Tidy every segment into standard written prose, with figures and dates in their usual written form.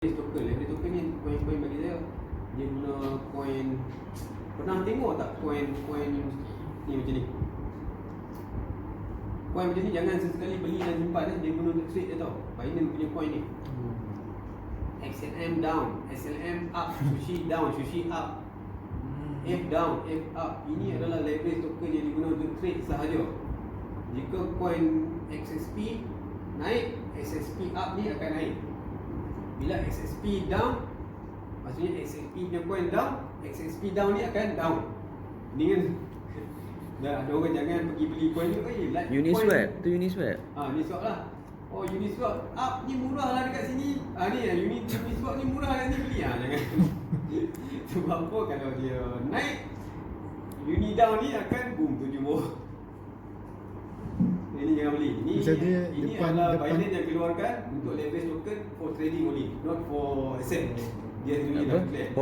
Leverage token ni coin bagi saya dia guna coin. Pernah tengok tak coin ni macam ni? Coin macam ni jangan sesekali beli dan simpan dia guna untuk trade je tau. Binance punya coin ni. XLM down, SLM up, Sushi down, Sushi up, F down, F up. Ini adalah leverage token yang digunakan untuk trade sahaja. Jika coin XSP naik, XSP up ni akan naik. Bila XSP down, maksudnya XSP punya coin down, XSP down ni akan down. Ni kan dah ada orang jangan pergi beli coin ni, like Uniswap, tu Uniswap. Uniswap lah. Oh, Uniswap up ni murah lah dekat sini. Ni Uniswap ni murah kat sini, beli jangan. Sebab apa, kalau dia naik, Uni down ni akan boom tujuh bawah. Ini jangan beli. Ini adalah Binance yang keluarkan untuk leverage token for trading only, not for asset. Dia sendiri dah declare.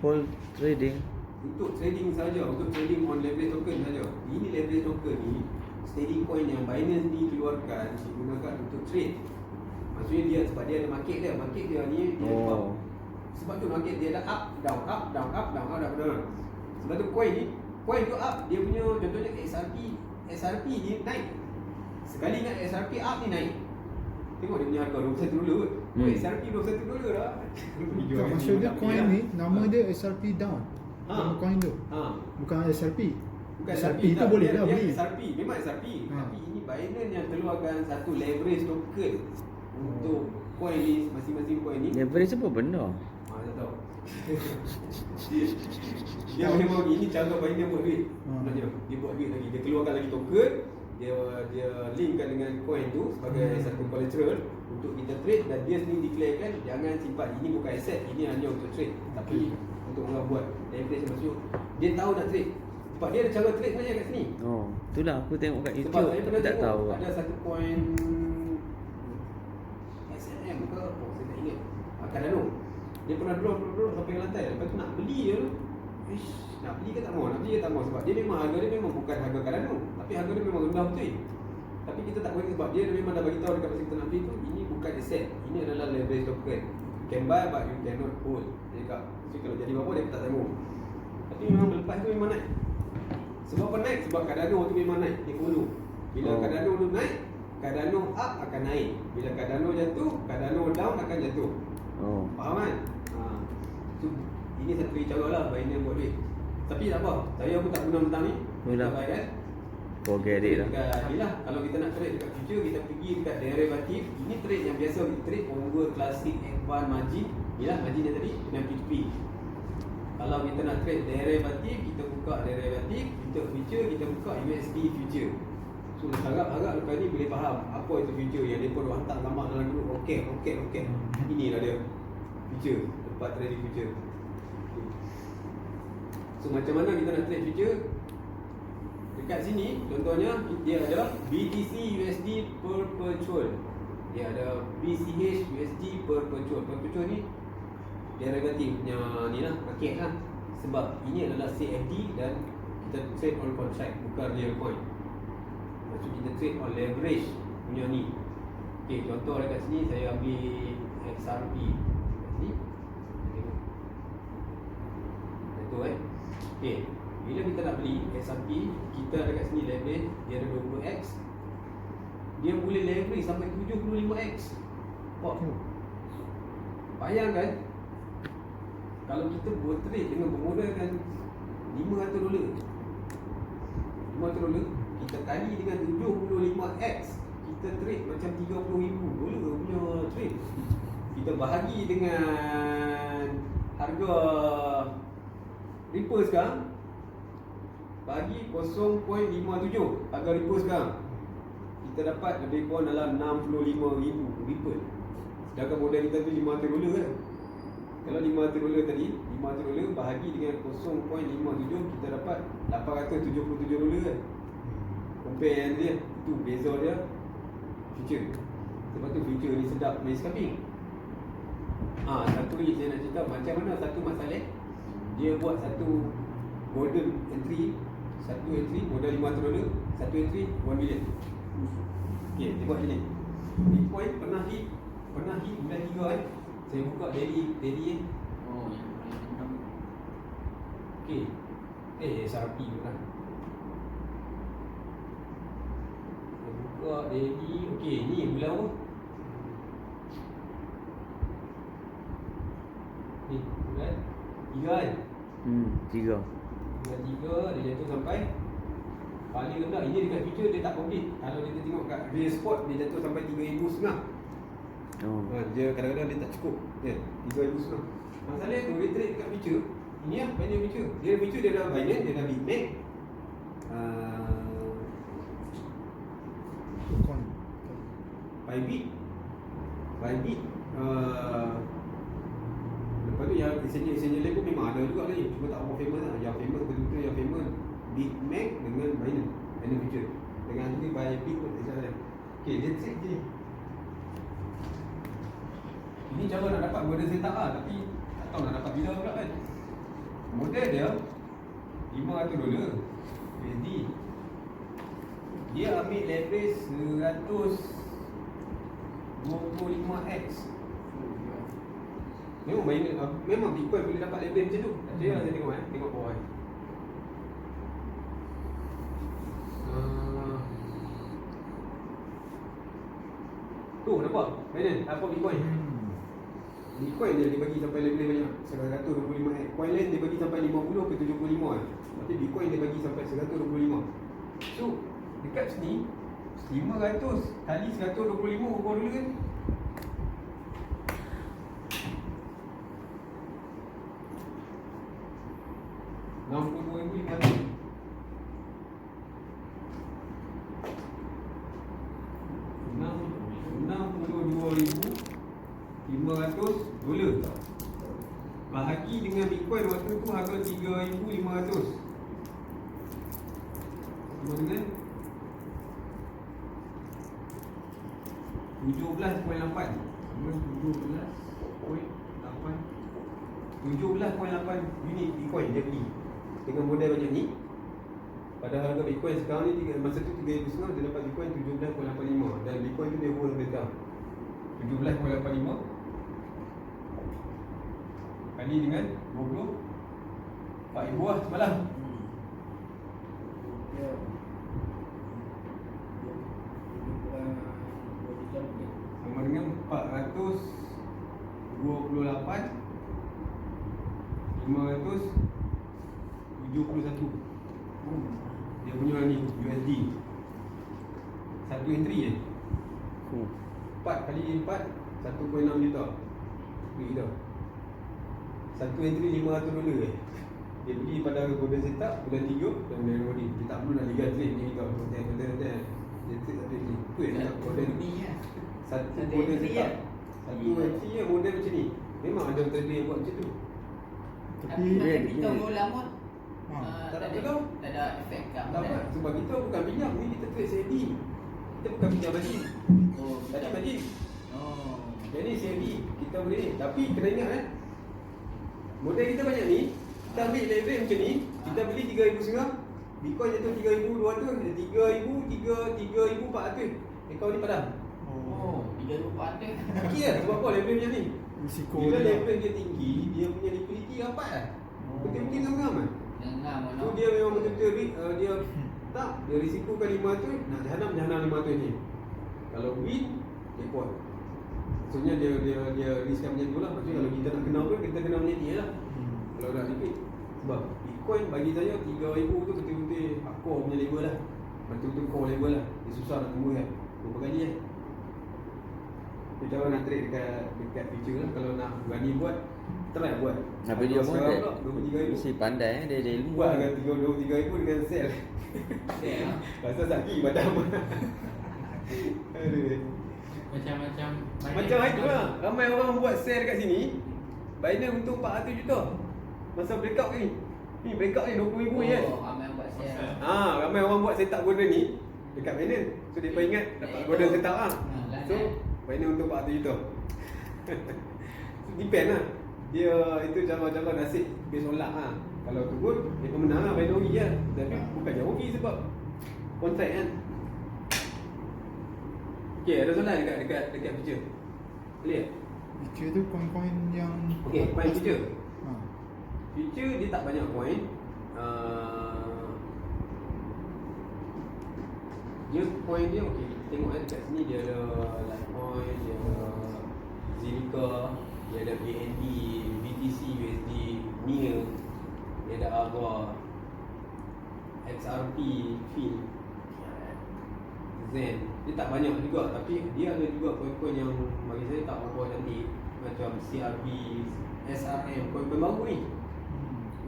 For trading. Untuk trading saja, untuk trading on leverage token saja. Ini leverage token ni steady coin yang Binance ni keluarkan digunakan untuk trade. Maksudnya dia sebab dia ada market dia ni dia sebab tu market dia ada up down up down up down up down. Sebab tu coin tu up, dia punya contohnya SRP ni naik. Sekali ingat SRP up ni naik. Tengok dia punya harga $21 kot. SRP $21 dah. Maksud dia coin ni nama dia SRP down. Nama coin tu. Bukan SRP. Bukan SRP tu boleh lah beli. SRP, memang SRP. Tapi ini Binance yang keluarkan satu leverage token untuk coin ni, masing-masing coin ni. Leverage apa benda? Tak tahu. Dia memang ini cara Binance buat duit. Sebenarnya dia buat duit lagi. Dia keluarkan lagi token. Dia linkkan dengan coin tu sebagai satu collateral untuk kita trade, dan dia sendiri declarekan jangan simpan, ini bukan aset, ini hanya untuk trade. Tapi untuk orang buat leverage maksud dia tahu nak trade. Sebab dia ada cara trade sebenarnya kat sini. Itulah aku tengok kat Sebab YouTube saya tapi pernah tak tengok tahu. ada satu coin SLM ke apa, saya tak ingat. Cardano. Dia pernah drop sampai ke lantai. Lepas tu nak beli je tu. Nak beli ke tak mau? Sebab dia memang harga dia memang bukan harga Cardano, tapi harga dia memang rendah betul. Tapi kita tak boleh sebab dia memang dah bagi tahu dekat masa kita nak beli tu, ini bukan asset, ini adalah leverage token. You can buy but you cannot hold. Dia cakap, so kalau jadi apa dia tak tanggung. Tapi memang lepas tu memang naik. Sebab apa naik? Sebab Cardano tu memang naik, dia follow. Bila Cardano tu naik, Cardano up akan naik. Bila Cardano jatuh, Cardano down akan jatuh. Faham kan? So, ini satu cara lah Binance buat duit. Tapi tak apa, saya pun tak guna bentang ni. Kita kan? Forget it lah. Yelah, kalau kita nak trade dekat future, kita pergi dekat derivative. Ini trade yang biasa kita trade, over, classic, advanced, margin. Yelah, margin dia tadi dengan P2P. Kalau kita nak trade derivative, kita buka derivative. Untuk future, kita buka USD future. So, harap lepas ni boleh faham apa itu future yang mereka dah hantar gambar dalam grup. Roket. Inilah dia future, tempat trading future. So macam mana kita nak trade future? Dekat sini contohnya dia ada BTC USD perpetual. Dia ada BCH USD perpetual. Perpetual ni derivative punya ni lah, paket lah. Sebab ini adalah CFD dan kita trade on contract, bukan real coin. Maksud kita trade on leverage punya ni. Okay, contoh dekat sini saya ambil XRP. Dekat sini tengok okay, bila kita nak beli XRP, kita ada kat sini leverage, dia ada 20x. Dia boleh leverage sampai 75x. Bayangkan kalau kita buat trade dengan bermodalkan $500, kita kali dengan 75x, kita trade macam $30,000 punya trade. Kita bahagi dengan harga Ripple sekarang, bagi 0.57 harga Ripple sekarang, kita dapat lebih kurang dalam 65,000 Ripple. Sedangkan modal kita tu $500 kan. Kalau $500 tadi, $500 bahagi dengan 0.57, kita dapat $877 kan. Compare yang dia, itu beza dia future. Sebab tu future ni sedap main scalping. Satu lagi saya nak cakap macam mana satu masalah. Dia buat satu golden entry, satu entry modal $500, satu entry $1 million. Okay, dia buat macam ni. Bitcoin pernah hit bulan 3 kan. Saya buka daily Oh, yang paling okey. SRP pula. Saya buka daily. Okey, ni bulan apa? Ni bulan 3 kan? 3. Bulan 3 dia jatuh sampai paling rendah. Ini dekat future dia tak complete. Kalau kita tengok kat real spot dia jatuh sampai 3,500. Oh. Dia kadang-kadang dia tak cukup. Ya, 3,500. Masalah tu dia trade dekat future. Ini lah Binance future. Dia future dia dah Binance, dia dah BitMEX. Coin. Bybit. Lepas tu yang exchange lain pun memang ada juga lagi. Cuma tak apa famous lah. Yang famous betul-betul yang famous BitMEX dengan Binance future. Dengan ni Bybit pun tak salah. Okay, dia trade je. Ini cara nak dapat model setup lah. Tapi tak tahu nak dapat bila pula kan. Model dia $500 USD. Dia ambil leverage 125x. Memang Bitcoin boleh dapat leverage macam tu. Tak percaya lah saya tengok tengok bawah tu nampak? Binance, apa Bitcoin? Bitcoin dia bagi sampai level banyak 125x. Coinland dia bagi sampai 50 ke 75 kan. Tapi Bitcoin dia bagi sampai 125. So dekat sini 500 kali 125 berapa dulu kan? $62,500. $62,500 bahagi dengan Bitcoin waktu tu harga 3,500 sama dengan 17.8 sama 17.8 unit Bitcoin dia beli dengan modal banyak ni. Pada harga Bitcoin sekarang ni masa tu 3,500 dia dapat Bitcoin 17.85 dan Bitcoin tu dia hold sampai sekarang 17.85 kali dengan 24,000 lah semalam. Sama dengan 428,571 dia punya ni USD satu entry je 4 kali 4 1.6 juta duit kita. Satu entry $500 dia beli pada harga golden setup bulan 3 dan bulan loading. Dia tak perlu nak legal trade ni kita konten dia trade satu entry tu yang tak golden ni satu golden setup satu entry yang model macam ni. Memang ada trader yang buat macam tu. Tapi kita mula pun Tak ada betul. tak ada efek kat Tak apa, sebab kita bukan pinjam ni, kita trade CFD. Kita bukan pinjam margin. Oh, Tak ada margin. Oh. Jadi CFD kita boleh ni. Tapi kena ingat model kita banyak ni. Kita ambil leverage macam ni, kita beli 3,500, Bitcoin jatuh 3,200, 3,400. Kau ni padam. Oh, 3,400. Okey lah, sebab apa leverage macam ni? risiko Bila dia. leverage dia tinggi, dia punya liquidity rapat lah. Betul-betul ngam-ngam lah. Dengar So mana? dia memang betul-betul dia tak, dia risiko kan 500, nak jahanam 500 ni. Kalau win, jackpot. Maksudnya dia riskan macam tu lah. Maksudnya kalau kita nak kenal pun, kita kena menyeti lah. Kalau nak repeat. Sebab Bitcoin bagi saya 3,000 tu betul-betul hardcore punya level lah. Betul-betul core level lah. Dia susah nak tunggu kan. Berapa kali kan. Kita orang nak trade dekat future lah. Kalau nak berani buat, try buat. Tapi dia pun sekarang dia pula 23,000. mesti pandai dia ilmu. Buat dengan 23,000 dengan sell. Rasa sakit badan. Aduh. Macam-macam Macam itu lah. Ramai orang buat sell dekat sini. Binance untung 400 juta. Masa breakout ni. Ni breakout ni 20,000 je kan. Oh, ramai buat share. Ramai orang buat setup golden ni dekat Binance. So dia ingat dapat golden setup lah. So Binance untung 400 juta. So depend lah. Dia itu cara-cara nasib based on luck lah. Kalau turun, dia pemenang lah Binance rugi lah. Tapi bukannya rugi sebab kontrak kan. Okay, ada soalan dekat future. Boleh tak? Future tu coin-coin yang Okey, coin future. ha. Future dia tak banyak coin. Dia coin dia okey, kita tengok kat sini dia ada Litecoin, dia ada Zilliqa, dia ada BNB, BTC, USD, NIR, dia ada AGA, XRP, FIL, Zen. Dia tak banyak juga, tapi dia ada juga coin-coin yang bagi saya tak berapa cantik, macam CRB, SRM, coin-coin baru ni.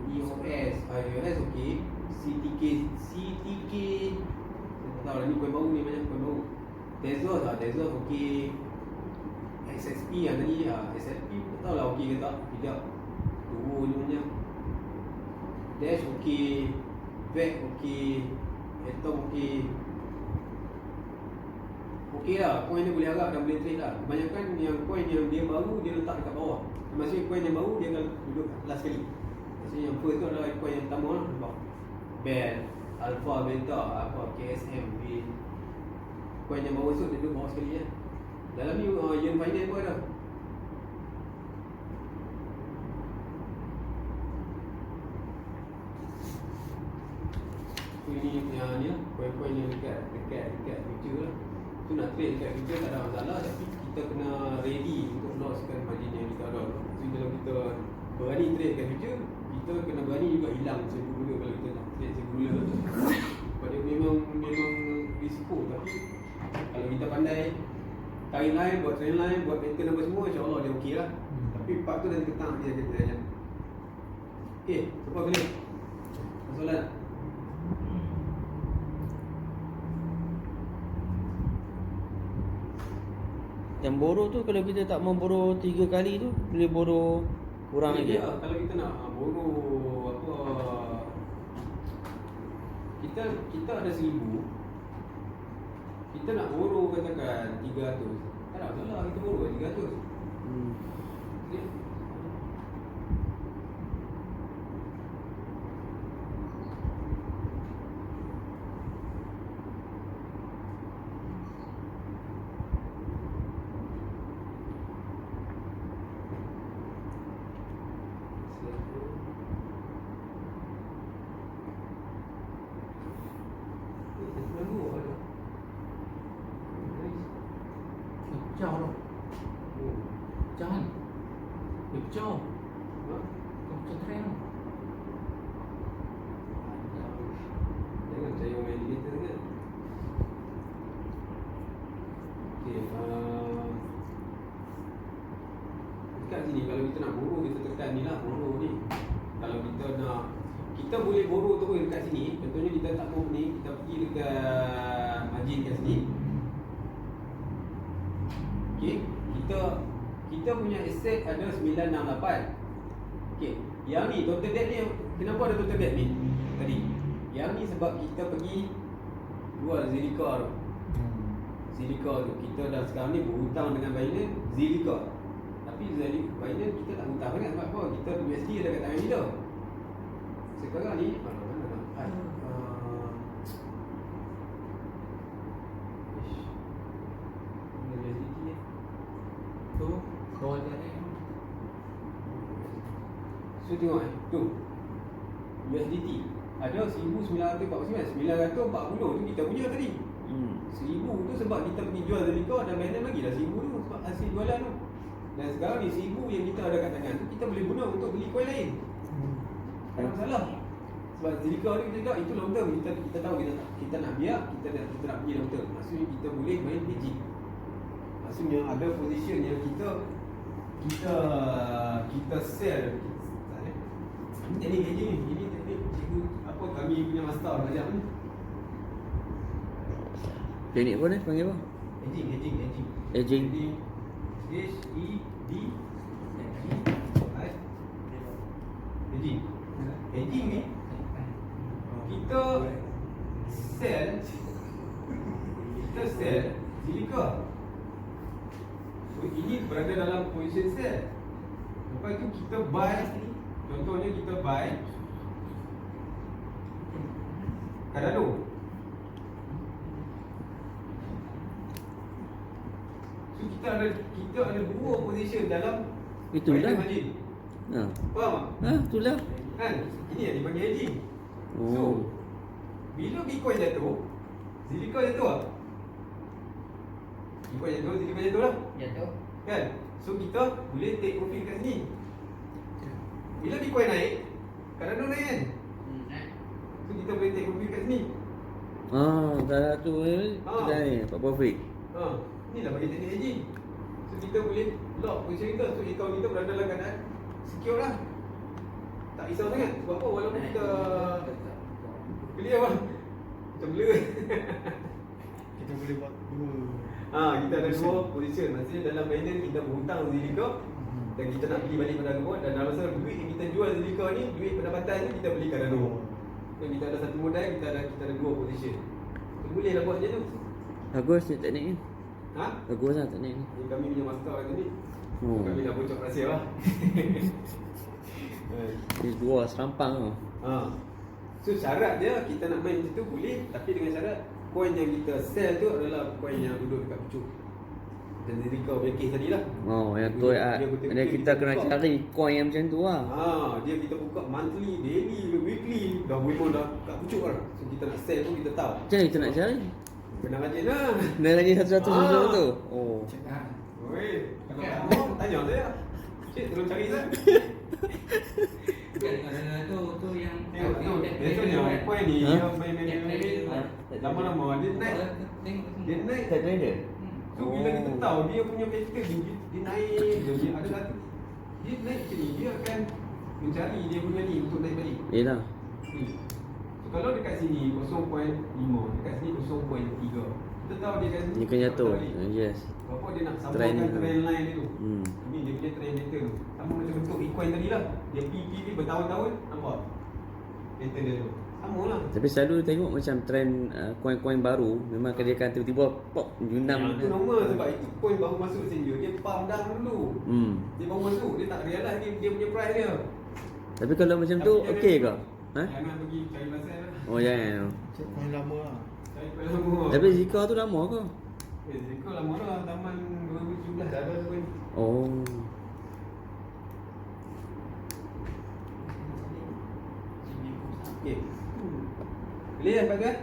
EOS, iOS okey, CTK saya tak tahu lah ni coin baru ni, banyak coin baru. Tezos okey. XSP yang tadi XSP tak tahu lah okey ke tak, tidak turun je banyak. Dash okey, VEC okey, Atom okey. Okey lah, coin dia boleh harap dan boleh trade lah. Kebanyakan yang coin yang dia baru dia letak dekat bawah. Maksudnya coin yang baru dia akan duduk last sekali. Maksudnya yang first tu adalah coin yang pertama lah, nampak Bell, Alpha, Beta, apa, KSM, B. Coin yang baru tu dia duduk bawah sekali lah. Dalam ni Yearn Finance pun ada. Ini yang ni lah, coin-coin yang dekat future lah. Tu nak trade dekat future tak ada masalah, tapi kita kena ready untuk losskan margin yang kita ada. So kalau kita berani trade dekat future, kita kena berani juga hilang $1,000 kalau kita nak trade $1,000 tu. Sebab dia memang risiko, tapi kalau kita pandai tarik line, buat trend line, buat pattern apa semua, insyaAllah dia okey lah. Tapi part tu nanti petang dia kita aja. Okey, siapa boleh? Soalan? Yang borrow tu kalau kita tak mau borrow 3 kali tu, boleh borrow kurang lagi. Ya, kalau kita nak borrow apa, kita ada 1,000, kita nak borrow katakan 300, tak ada masalah kita borrow 300. Okay. Pecah tu. Pecah kan? Dia pecah. Kau pecah trend tu. Jangan percaya orang alligator kan. Okay, dekat sini kalau kita nak borrow, kita tekan ni lah borrow ni. Kalau kita nak, kita boleh borrow terus dekat sini. Contohnya kita tak mau ni, kita pergi dekat margin kat sini. Okay, kita punya asset ada 968. Okay, yang ni total debt ni, kenapa ada total debt ni tadi? Yang ni sebab kita pergi jual Zilliqa tu. Zilliqa tu kita dah sekarang ni berhutang dengan Binance Zilliqa. Tapi Binance kita tak hutang sangat sebab apa? Kita USD ada kat tangan kita. Sekarang ni mana nak Tu, bawah jari. so tengok tu USDT ada 1949, 940 tu kita punya tadi. 1,000 tu sebab kita pergi jual Zilliqa dan Binance lagi dah 1,000 tu sebab hasil jualan tu. Dan sekarang ni 1,000 yang kita ada kat tangan tu kita boleh guna untuk beli coin lain. Tak ada masalah. Sebab Zilliqa ni kita cakap itu long term, kita tahu kita nak biar, kita nak pergi long term. Maksudnya kita boleh main hedging. Maksudnya ada position yang kita sell. Ini hedging ni, ini teknik cikgu apa kami punya master belajar ni. Teknik apa ni? Panggil apa? Hedging. Hedging. Hedging. Hedging ni kita sell Zilliqa. So ini berada dalam position sell. Lepas tu kita buy, contohnya kita buy Cardano. So So kita ada dua position dalam Itulah. binary margin. Ha. Faham tak? Ha, itulah. Kan? Ini yang dipanggil hedging. So, Oh. bila Bitcoin jatuh, Zilliqa jatuh tak? Bitcoin jatuh, Zilliqa jatuh lah. Jatuh. Kan? So kita boleh take profit kat sini. Bila Bitcoin naik, Cardano naik kan? So kita boleh take profit kat sini. Dah tu kita ni dapat profit. Inilah bagi teknik hedging. So kita boleh lock position kita. So account kita berada dalam keadaan secure lah. Tak risau sangat. Sebab apa? Walaupun kita clear lah. Macam blur. Kita boleh buat dua. Kita ada dua position. Maksudnya dalam Binance kita berhutang Zilliqa dan kita nak beli balik Cardano, dan dalam masa duit yang kita jual Zilliqa ni, duit pendapatan ni kita beli Cardano. So kita ada satu modal, kita ada dua position. So, boleh lah buat macam tu. Bagus ni teknik ni. Bagus lah teknik ni. Ini kami punya master kali ni. Oh. Kami nak bocor rahsia lah. Ni dua serampang tau. So syarat dia kita nak main macam tu boleh, tapi dengan syarat coin yang kita sell tu adalah coin yang duduk dekat pucuk. Dan Zilliqa punya case tadi lah. Yang tu ada kita kena cari coin yang macam tu lah. Dia kita buka monthly, daily, weekly. Dah memang dah kat pucuk lah. So kita nak sell pun kita tahu. Macam mana kita nak cari? Kena rajin lah. Dah lagi satu-satu tu. Oh. Oi, kalau tanya saya. Cik, tolong cari saya. Tu yang Tengok, biasanya coin ni yang main lama-lama dia naik. Dia naik. Tak trader? So bila kita tahu dia punya pattern dia naik, dia ada satu. Dia naik macam ni, dia akan mencari dia punya ni untuk naik balik. Yelah. So kalau dekat sini 0.5, dekat sini 0.3. Kita tahu dia akan Dia akan jatuh. Yes. Apa dia nak Trend sambungkan tu. trend line dia tu. Hmm. Ini dia punya trend pattern. Sama macam bentuk Bitcoin tadi lah. Dia PPP bertahun-tahun, nampak? Pattern dia tu. Sama lah. Tapi selalu tengok macam trend coin-coin baru, memang dia akan tiba-tiba pop junam. Itu normal sebab itu coin baru masuk sini dia pump down dulu. Dia baru masuk, dia tak realize dia punya price dia. Tapi kalau macam tu Tapi okey ke? Jangan pergi cari pasal lah. Oh jangan. Cik coin lama lah. Cari pasal lama. Tapi Zika tu lama ke? Zika lama dah, taman 2017 dah ada coin. Oh. Okey. Clear Pak Tuan?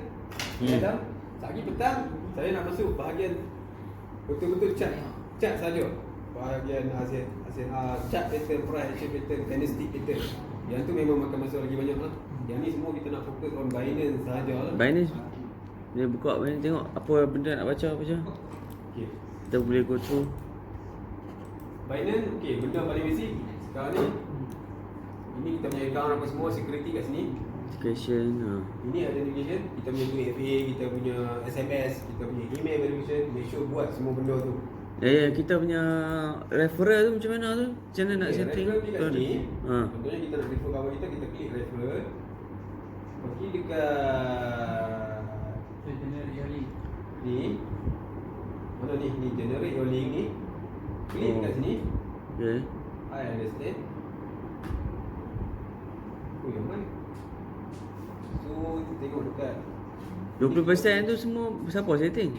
Ya dah. Lagi petang saya nak masuk bahagian betul-betul chart saja. Bahagian aset chart pattern, price action pattern, candlestick pattern. Yang tu memang makan masa lagi banyak lah. Yang ni semua kita nak fokus on Binance sahajalah. Binance dia buka Binance tengok apa benda nak baca apa je. Okey. Kita boleh go through. Binance okey, benda paling basic sekarang ni. Ini kita punya account apa semua, security kat sini. Education. Ini identification, kita punya 2FA, kita punya SMS, kita punya email verification, make sure buat semua benda tu. Kita punya referral tu macam mana tu? Macam mana nak Okay, setting? referral ni kat sini. Ha. Contohnya kita nak refer kawan kita klik referral. Pergi dekat ni. Mana ni? Ni generate your link ni. Klik kat sini. Okay. I understand. Oh, yang mana? So, kita tengok dekat 20% tu semua siapa setting?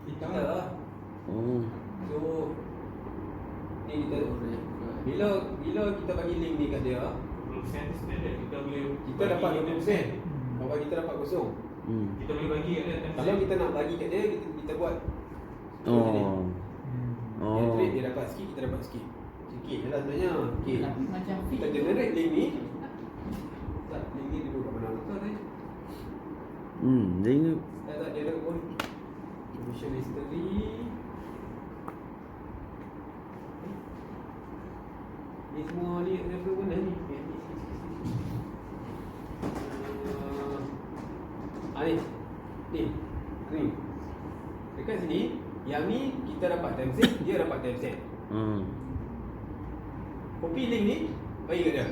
kita lah. Oh. So, ni kita bila kita bagi link ni kat dia, 20% standard kita boleh kita dapat 20%. Bapa kita dapat kosong. Kita boleh bagi kat dia 10%. Kalau kita nak bagi kat dia, kita buat Oh. Dia Oh. trade, dia dapat sikit, kita dapat sikit. Sikit je lah sebenarnya. Okay. Macam Kita generate link ni. Tak, link ni duduk kat mana? Tak ada. Dia Tak, dia ada pun. Commission history. Ni semua ni refer mana ni? Ni. Ni. Ni. Dekat sini, yang ni kita dapat 10%, dia dapat 10%. Copy link ni, bagi kat dia.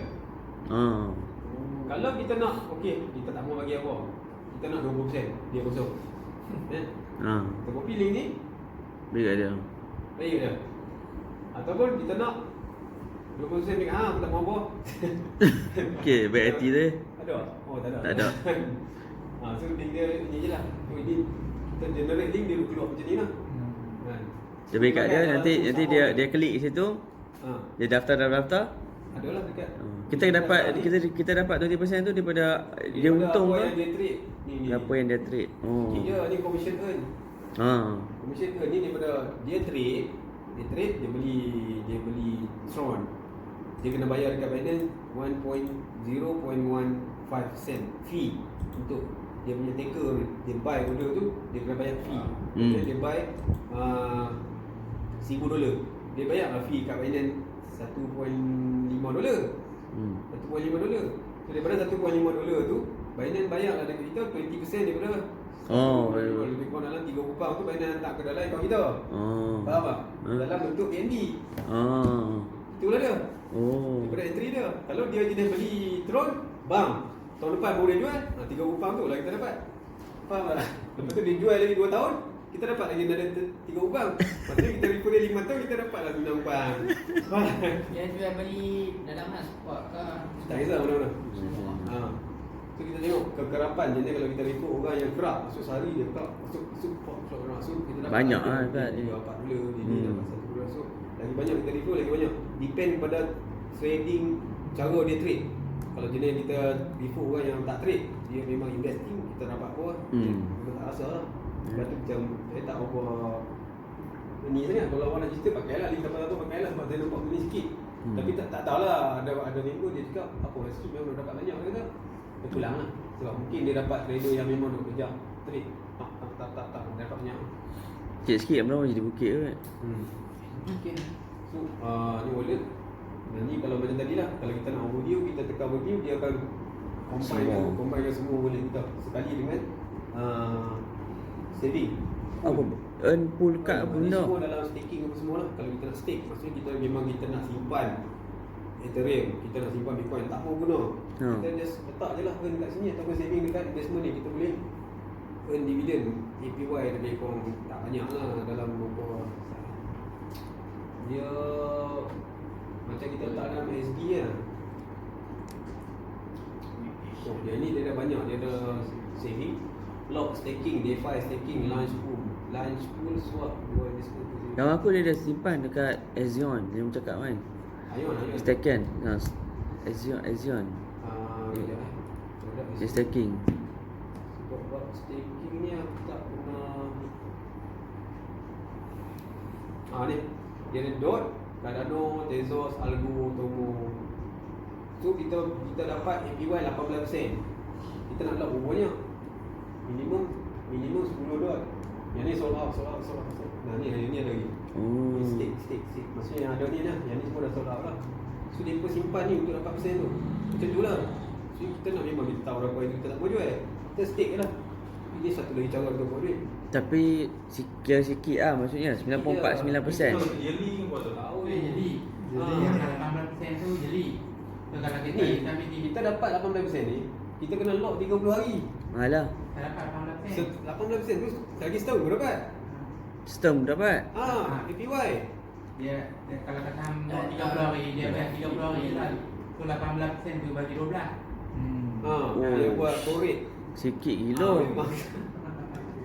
Kalau kita nak, okey, kita tak mau bagi apa. Kita nak 20%, dia kosong. Kita copy link ni, bagi kat dia. bagi kat dia. Ataupun kita nak 20% dekat aku tak mau apa. Okay, baik hati dia. Ada? Oh, tak ada. Tak ada. So link dia ni je lah. So ini kita generate link dia keluar macam ni lah. So Dia bagi kat dia, nanti dia klik situ, dia daftar. Adalah dekat. Kita dapat 20% tu daripada dia untung apa ke? yang dia trade. Ni. Apa yang dia trade? Oh. Dia ni commission earn. Commission earn ni daripada dia trade, dia beli Tron. Dia kena bayar dekat Binance 1.0.15 sen fee untuk dia punya taker. Dia buy order tu, dia kena bayar fee. Dia buy $1,000. Dia bayar lah fee kat Binance $1.5. $1.5. So daripada $1.5 tu, Binance bayar lah dekat kita 20% daripada lebih kurang dalam 3 rupang tu Binance hantar ke dalam akaun kita. Faham tak? Dalam bentuk BNB. Itulah dia. Daripada entry dia. Kalau dia jenis beli Tron, bang, tahun depan baru dia jual, 3 rupang tu lah kita dapat. Faham tak? Lepas tu dia jual lagi 2 tahun, kita dapat lagi ada 3 rupang. Maksudnya kita repo dia 5 tahun, kita dapat lah 9 rupang. Dia jual beli dalam mas spot ke? Tak kisah mana-mana. So kita tengok kekerapan jenis kalau kita repo orang yang kerap, masuk sehari dia kerap, masuk pot orang masuk, kita dapat Banyak lah kat dia. $4, dia ni dapat $1. So lagi banyak kita repo, lagi banyak. Depend pada trading, cara dia trade. Kalau jenis kita repo orang yang tak trade, dia memang investing, kita dapat apa, kita tak rasa lah. Lepas tu macam, saya tak apa ni sangat. Kalau orang nak cerita, pakailah 5-8 pakailah sebab saya nampak beli sikit. Tapi tak tahulah, ada minggu dia cakap, apa sikit memang dapat banyak, dia kata dia pulang lah. Sebab mungkin dia dapat trader yang memang duk kerja trade. Tak, dia dapat banyak. Sikit-sikit berapa jadi bukit kan? Mungkin. So, ni wallet. Nanti kalau macam tadi lah, kalau kita nak overview, kita tekan overview, dia akan combine semua wallet kita sekali dengan saving. Earn pool card pun Ini tak? semua dalam staking apa semua lah. Kalau kita nak stake, maksudnya kita memang kita nak simpan Ethereum, kita nak simpan Bitcoin, tak mau guna. Kita just letak je lah, earn kat sini ataupun saving dekat investment ni, kita boleh earn dividend. APY lebih kurang tak banyak lah, dalam berapa dia macam kita letak dalam SD lah. Oh, dia ni dia dah banyak, dia ada saving, lock staking, DeFi staking, launch pool, swap, dua investment. Kawan aku dia dah simpan dekat Axion. Dia cakap kan Ayon. staking. Axion. Dia staking. Sebab staking ni aku tak pernah. Ni dia ada DOT, Cardano, Tezos, Algo, Tomo. So kita dapat APY 18%. Kita nak lock berapa banyak? Minimum 10 DOT. Yang ni sold out. Nah ni ada lagi. Stake. Maksudnya yang ada ni lah. Yang ni semua dah sold out lah. So dia pun simpan ni untuk 8% tu. Macam tu lah. So kita nak memang kita tahu berapa itu kita tak boleh jual. Kita stake je lah. Ini satu lagi cara untuk buat duit. Tapi kira sikit lah maksudnya 9.49%. Yearly kan buat tak tahu. Jadi yang 18% tu jeli. Kalau Kita dapat 18% ni, kita kena lock 30 hari. Alah, tak dapat 18%. 18% tu lagi setahun baru dapat. setahun dapat. APY. Dia kalau kata 30 hari, dia bayar 30 hari lah. So 18% tu bagi 12. Dia buat korek. Sikit gila.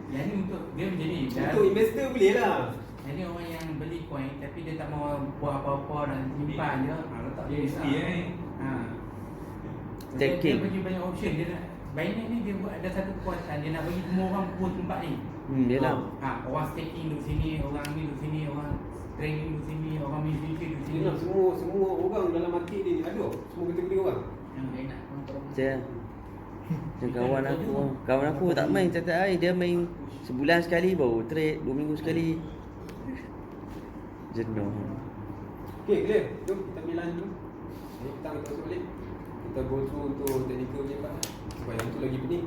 Yang ni untuk dia menjadi Untuk investor boleh lah. Ini orang yang beli coin tapi dia tak mau buat apa-apa dan simpan je. Letak dia USD Staking. Dia bagi banyak option. Dia nak Binance ni dia buat ada satu kekuatan, dia nak bagi semua orang pun tempat ni. Dia nak. Orang staking duduk sini, orang ni duduk sini, orang trading duduk sini, orang main future duduk sini. Dia nak semua orang dalam market ni ada. Semua kategori orang. Yang dia nak kontrol. Macam kawan aku tak main setiap hari, dia main sebulan sekali baru trade, 2 minggu sekali. Jenuh. Okay, clear. Jom kita ambil lunch dulu. Kita masuk balik. Kita go through untuk technical punya part. Sebab yang tu lagi pening.